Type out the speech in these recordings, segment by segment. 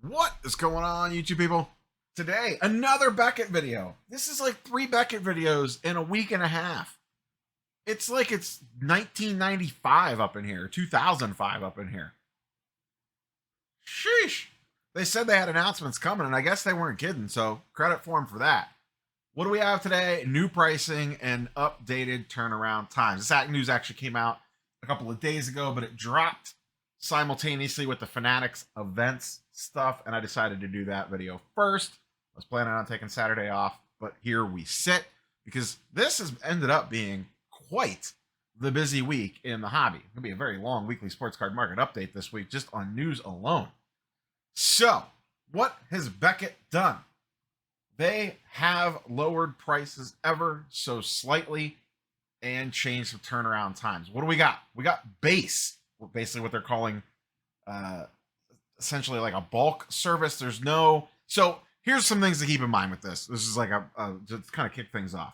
What is going on, YouTube people? Today, another Beckett video. This is like 3 Beckett videos in a week and a half. It's like it's 1995 up in here, 2005 up in here. Sheesh. They said they had announcements coming, and I guess they weren't kidding, so credit for them for that. What do we have today? New pricing and updated turnaround times. This news actually came out a couple of days ago, but it dropped simultaneously with the Fanatics events stuff, and I decided to do that video first. I was planning on taking Saturday off, but here we sit because this has ended up being quite the busy week in the hobby. It's going to be a very long weekly sports card market update this week just on news alone. So, what has Beckett done? They have lowered prices ever so slightly and changed the turnaround times. What do we got? We got base, basically what they're calling essentially like a bulk service. There's no, so here's some things to keep in mind with this. This is like a to kind of kick things off.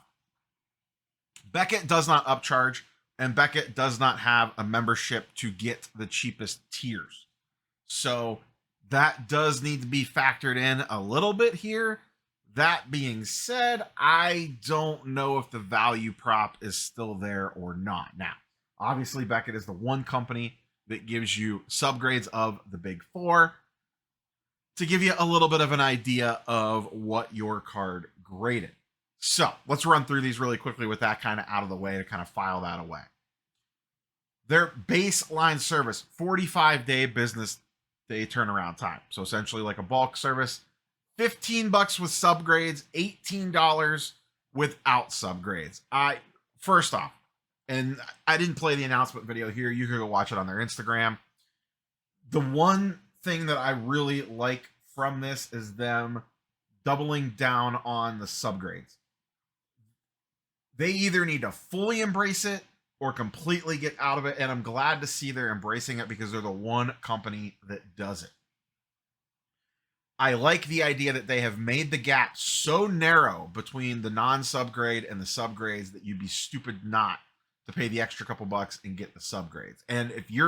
Beckett does not upcharge, and Beckett does not have a membership to get the cheapest tiers. So that does need to be factored in a little bit here. That being said, I don't know if the value prop is still there or not. Now, obviously, Beckett is the one company that gives you subgrades of the big four to give you a little bit of an idea of what your card graded. So let's run through these really quickly with that kind of out of the way to kind of file that away. Their baseline service, 45-day business day turnaround time. So essentially like a bulk service, $15 with subgrades, $18 without subgrades. First off, and I didn't play the announcement video here. You can go watch it on their Instagram. The one thing that I really like from this is them doubling down on the subgrades. They either need to fully embrace it or completely get out of it, and I'm glad to see they're embracing it because they're the one company that does it. I like the idea that they have made the gap so narrow between the non-subgrade and the subgrades that you'd be stupid not to pay the extra couple bucks and get the subgrades. And if you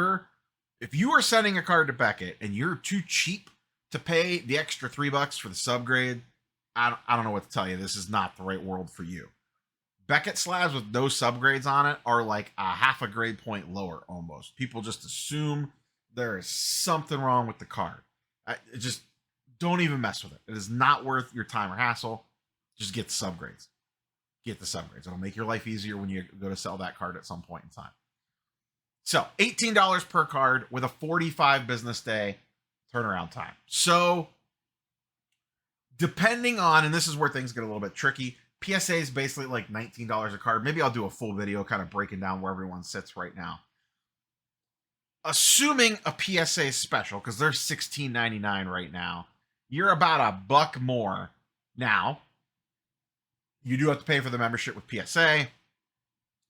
are sending a card to Beckett and you're too cheap to pay the extra $3 for the subgrade, I don't know what to tell you. This is not the right world for you. Beckett slabs with no subgrades on it are like a half a grade point lower almost. People just assume there is something wrong with the card. Just don't even mess with it. It is not worth your time or hassle. Just get the subgrades. Get the subgrades. It'll make your life easier when you go to sell that card at some point in time. So $18 per card with a 45 business day turnaround time. So depending on, and this is where things get a little bit tricky, PSA is basically like $19 a card. Maybe I'll do a full video kind of breaking down where everyone sits right now. Assuming a PSA special, because they're $16.99 right now, you're about $1 more. Now, you do have to pay for the membership with PSA.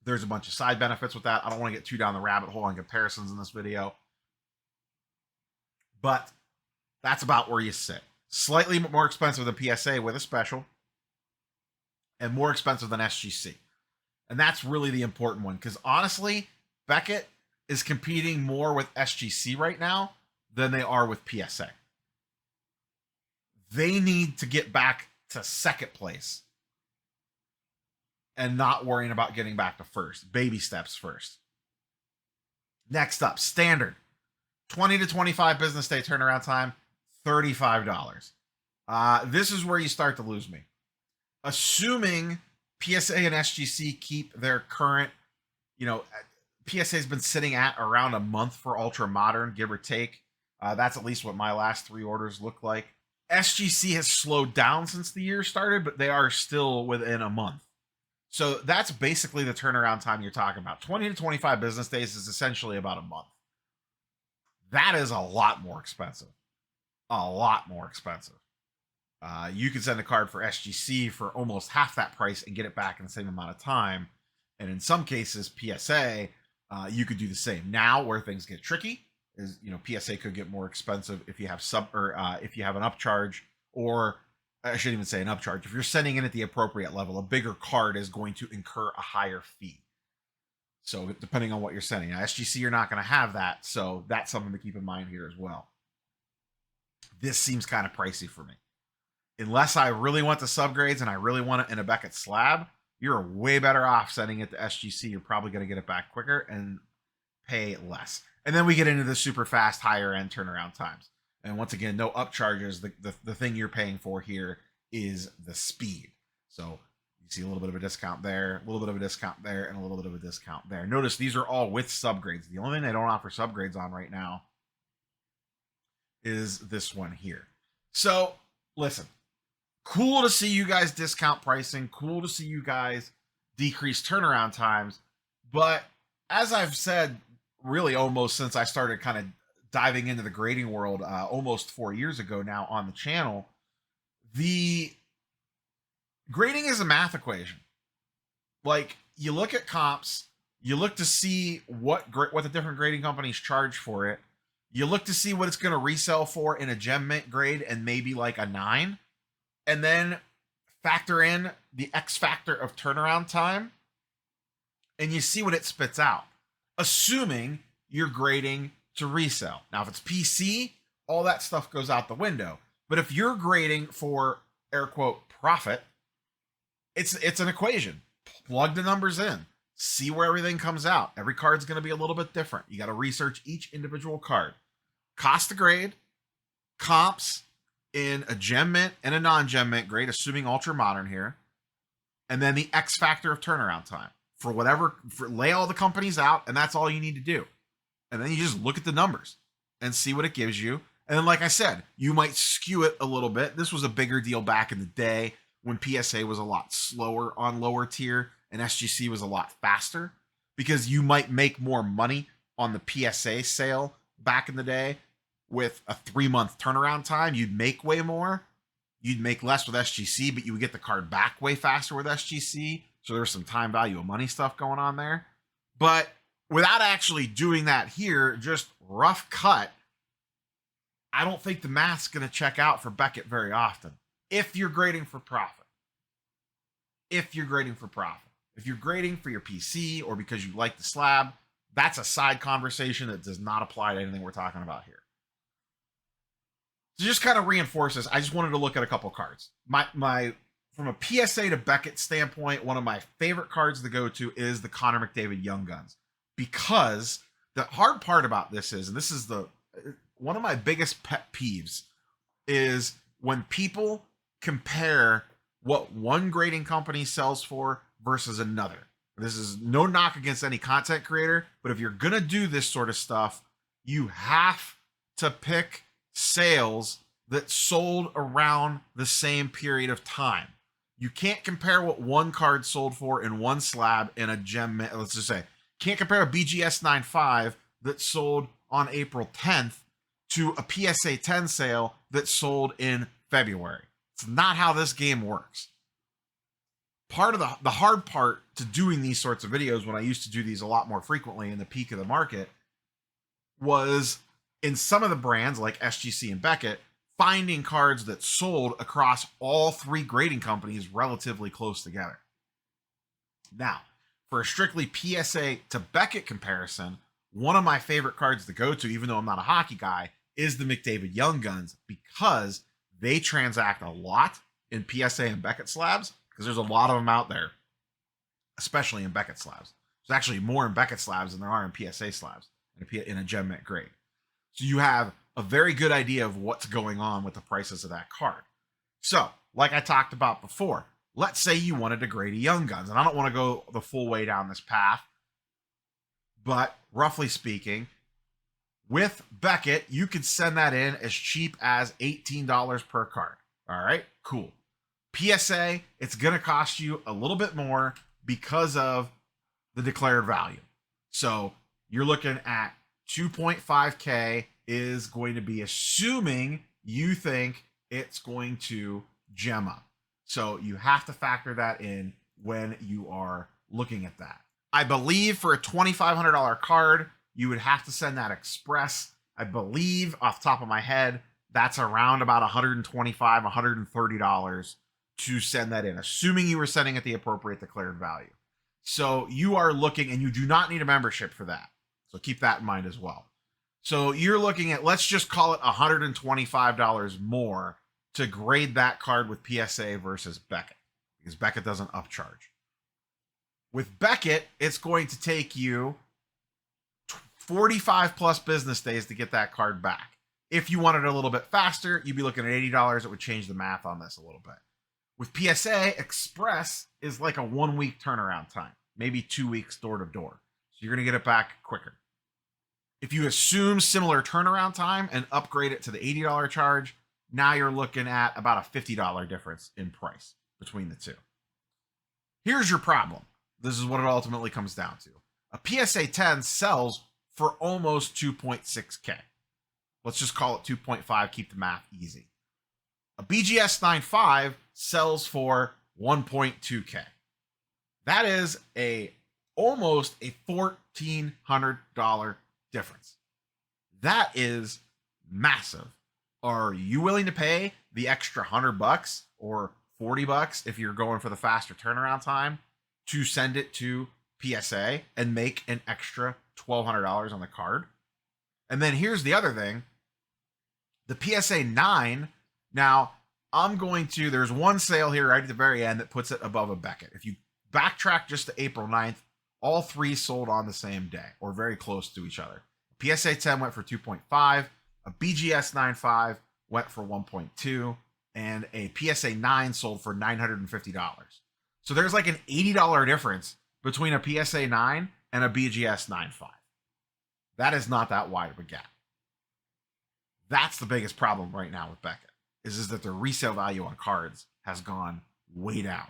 There's a bunch of side benefits with that. I don't want to get too down the rabbit hole on comparisons in this video. But that's about where you sit. Slightly more expensive than PSA with a special. And more expensive than SGC. And that's really the important one. Because honestly, Beckett is competing more with SGC right now than they are with PSA. They need to get back to second place and not worrying about getting back to first. Baby steps first. Next up, standard. 20 to 25 business day turnaround time, $35. This is where you start to lose me. Assuming PSA and SGC keep their current, PSA has been sitting at around a month for Ultra Modern, give or take. That's at least what my last 3 orders look like. SGC has slowed down since the year started, but they are still within a month. So that's basically the turnaround time you're talking about. 20 to 25 business days is essentially about a month. That is a lot more expensive. A lot more expensive. You could send a card for SGC for almost half that price and get it back in the same amount of time. And in some cases, PSA, you could do the same. Now, where things get tricky is, PSA could get more expensive if you have if you have an upcharge, or I shouldn't even say an upcharge. If you're sending in at the appropriate level, a bigger card is going to incur a higher fee. So depending on what you're sending, now, SGC, you're not going to have that. So that's something to keep in mind here as well. this seems kind of pricey for me. Unless I really want the subgrades and I really want it in a Beckett slab, you're way better off sending it to SGC. You're probably going to get it back quicker and pay less. And then we get into the super fast, higher end turnaround times. And once again, no upcharges. The thing you're paying for here is the speed. So you see a little bit of a discount there, a little bit of a discount there, and a little bit of a discount there. Notice these are all with subgrades. The only thing they don't offer subgrades on right now is this one here. So listen, cool to see you guys discount pricing. Cool to see you guys decrease turnaround times. But as I've said, really almost since I started kind of diving into the grading world almost 4 years ago now on the channel, the grading is a math equation. Like, you look at comps, you look to see what the different grading companies charge for it. You look to see what it's going to resell for in a gem mint grade and maybe like a 9. And then factor in the X factor of turnaround time. And you see what it spits out. Assuming you're grading to resell. Now, if it's PC, all that stuff goes out the window. But if you're grading for, air quote, profit, it's an equation. Plug the numbers in. See where everything comes out. Every card's going to be a little bit different. You got to research each individual card. Cost to grade, comps in a gem mint and a non-gem mint grade, assuming ultra modern here, and then the X factor of turnaround time for whatever, lay all the companies out, and that's all you need to do. And then you just look at the numbers and see what it gives you. And then, like I said, you might skew it a little bit. This was a bigger deal back in the day when PSA was a lot slower on lower tier and SGC was a lot faster, because you might make more money on the PSA sale back in the day. With a 3-month turnaround time, you'd make way more. You'd make less with SGC, but you would get the card back way faster with SGC. So there's some time value of money stuff going on there. But without actually doing that here, just rough cut, I don't think the math's going to check out for Beckett very often. If you're grading for profit. If you're grading for profit. If you're grading for your PC or because you like the slab, that's a side conversation that does not apply to anything we're talking about here. So just kind of reinforces, I just wanted to look at a couple cards. From a PSA to Beckett standpoint, one of my favorite cards to go to is the Connor McDavid Young Guns. Because the hard part about this is, and this is one of my biggest pet peeves, is when people compare what one grading company sells for versus another. This is no knock against any content creator, but if you're going to do this sort of stuff, you have to pick sales that sold around the same period of time. You can't compare what one card sold for in one slab in a gem. Let's just say, can't compare a BGS 9.5 that sold on April 10th to a PSA 10 sale that sold in February. It's not how this game works. Part of the hard part to doing these sorts of videos, when I used to do these a lot more frequently in the peak of the market, was in some of the brands like SGC and Beckett, finding cards that sold across all 3 grading companies relatively close together. Now, for a strictly PSA to Beckett comparison, one of my favorite cards to go to, even though I'm not a hockey guy, is the McDavid Young Guns, because they transact a lot in PSA and Beckett slabs, because there's a lot of them out there, especially in Beckett slabs. There's actually more in Beckett slabs than there are in PSA slabs in a gem mint grade. So you have a very good idea of what's going on with the prices of that card. So, like I talked about before, let's say you wanted to grade a Young Guns, and I don't want to go the full way down this path, but roughly speaking, with Beckett, you could send that in as cheap as $18 per card. All right, cool. PSA, it's going to cost you a little bit more because of the declared value. So you're looking at 2.5K is going to be, assuming you think it's going to gem up. So you have to factor that in when you are looking at that. I believe for a $2,500 card, you would have to send that express. I believe off the top of my head, that's around about $125, $130 to send that in, assuming you were sending at the appropriate declared value. So you are looking, and you do not need a membership for that. So keep that in mind as well. So you're looking at, let's just call it $125 more to grade that card with PSA versus Beckett, because Beckett doesn't upcharge. With Beckett, it's going to take you 45 plus business days to get that card back. If you wanted it a little bit faster, you'd be looking at $80. It would change the math on this a little bit. With PSA, Express is like a 1 week turnaround time, maybe 2 weeks door to door. So you're going to get it back quicker. If you assume similar turnaround time and upgrade it to the $80 charge, now you're looking at about a $50 difference in price between the two. Here's your problem. This is what it ultimately comes down to. A PSA 10 sells for almost 2.6K. Let's just call it 2.5, keep the math easy. A BGS 9.5 sells for 1.2K. That is almost a $1,400 difference. That is massive. Are you willing to pay the extra $100 or $40 if you're going for the faster turnaround time to send it to PSA and make an extra $1,200 on the card? And then here's the other thing. The PSA 9, now there's one sale here right at the very end that puts it above a Beckett. If you backtrack just to April 9th, all three sold on the same day or very close to each other. PSA 10 went for 2.5, a BGS 9.5 went for 1.2, and a PSA 9 sold for $950. So there's like an $80 difference between a PSA 9 and a BGS 9.5. That is not that wide of a gap. That's the biggest problem right now with Beckett, is that their resale value on cards has gone way down.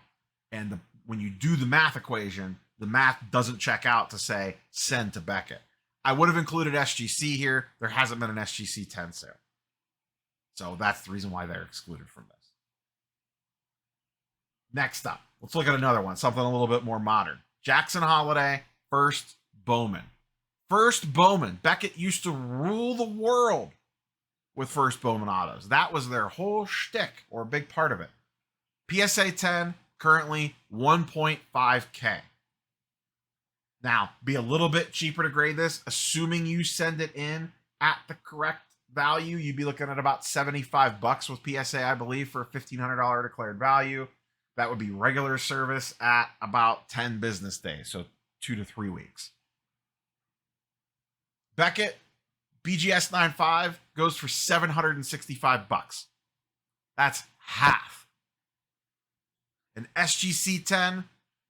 And when you do the math equation, the math doesn't check out to say send to Beckett. I would have included SGC here. There hasn't been an SGC 10 sale. So that's the reason why they're excluded from this. Next up, let's look at another one, something a little bit more modern. Jackson Holiday, First Bowman. First Bowman. Beckett used to rule the world with First Bowman autos. That was their whole shtick, or a big part of it. PSA 10, currently 1.5K. Now, be a little bit cheaper to grade this, assuming you send it in at the correct value. You'd be looking at about $75 with PSA, I believe, for a $1,500 declared value. That would be regular service at about 10 business days, so 2 to 3 weeks. Beckett, BGS 9.5 goes for $765. That's half. An SGC 10,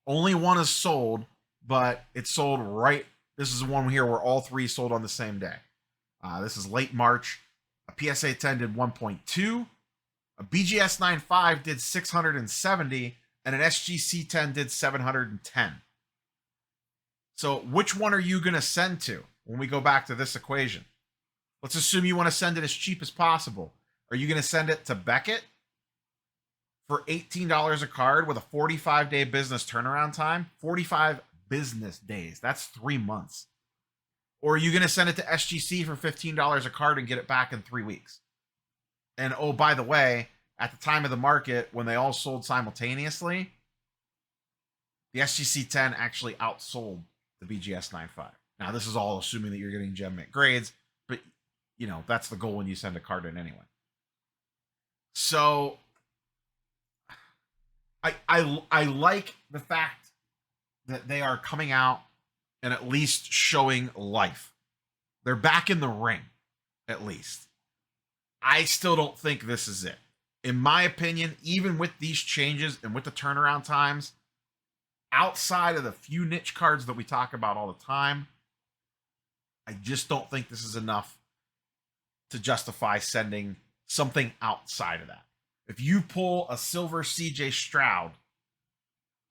only one is sold, but it's sold right. This is one here where all three sold on the same day. This is late March. A PSA 10 did 1.2. A BGS 9.5 did 670, and an SGC 10 did 710. So which one are you going to send to when we go back to this equation? Let's assume you want to send it as cheap as possible. Are you going to send it to Beckett for $18 a card with a 45-day business turnaround time? 45 business days. That's 3 months. Or are you going to send it to SGC for $15 a card and get it back in 3 weeks? And oh, by the way, at the time of the market, when they all sold simultaneously, the SGC 10 actually outsold the BGS 9.5. Now, this is all assuming that you're getting gem mint grades, but you know, that's the goal when you send a card in anyway. So I like the fact that they are coming out and at least showing life. They're back in the ring, at least. I still don't think this is it. In my opinion, even with these changes and with the turnaround times, outside of the few niche cards that we talk about all the time, I just don't think this is enough to justify sending something outside of that. If you pull a silver CJ Stroud,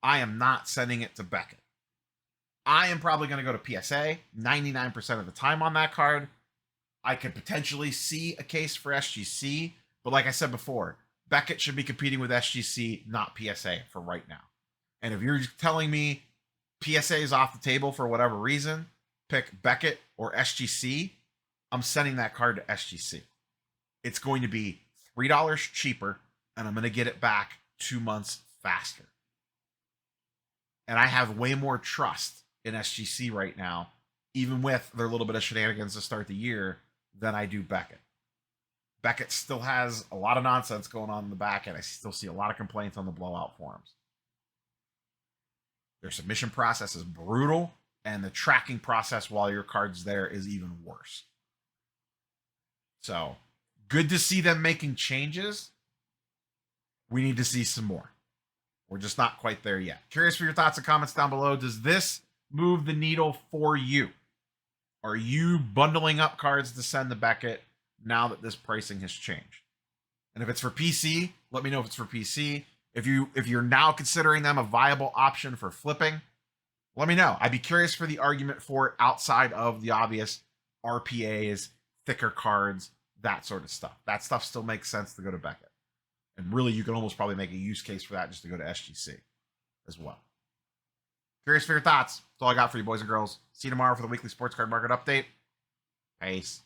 I am not sending it to Beckett. I am probably going to go to PSA 99% of the time on that card. I could potentially see a case for SGC, but like I said before, Beckett should be competing with SGC, not PSA for right now. And if you're telling me PSA is off the table for whatever reason, pick Beckett or SGC, I'm sending that card to SGC. It's going to be $3 cheaper, and I'm going to get it back 2 months faster. And I have way more trust in SGC right now, even with their little bit of shenanigans to start the year, than I do Beckett. Beckett still has a lot of nonsense going on in the back end. I still see a lot of complaints on the blowout forums. Their submission process is brutal, and the tracking process while your card's there is even worse. So, good to see them making changes. We need to see some more. We're just not quite there yet. Curious for your thoughts and comments down below. Does this move the needle for you? Are you bundling up cards to send to Beckett now that this pricing has changed? And if it's for PC, let me know if it's for PC. If you're now considering them a viable option for flipping, let me know. I'd be curious for the argument for it outside of the obvious RPAs, thicker cards, that sort of stuff. That stuff still makes sense to go to Beckett. And really, you can almost probably make a use case for that just to go to SGC as well. Curious for your thoughts. That's all I got for you, boys and girls. See you tomorrow for the weekly sports card market update. Peace.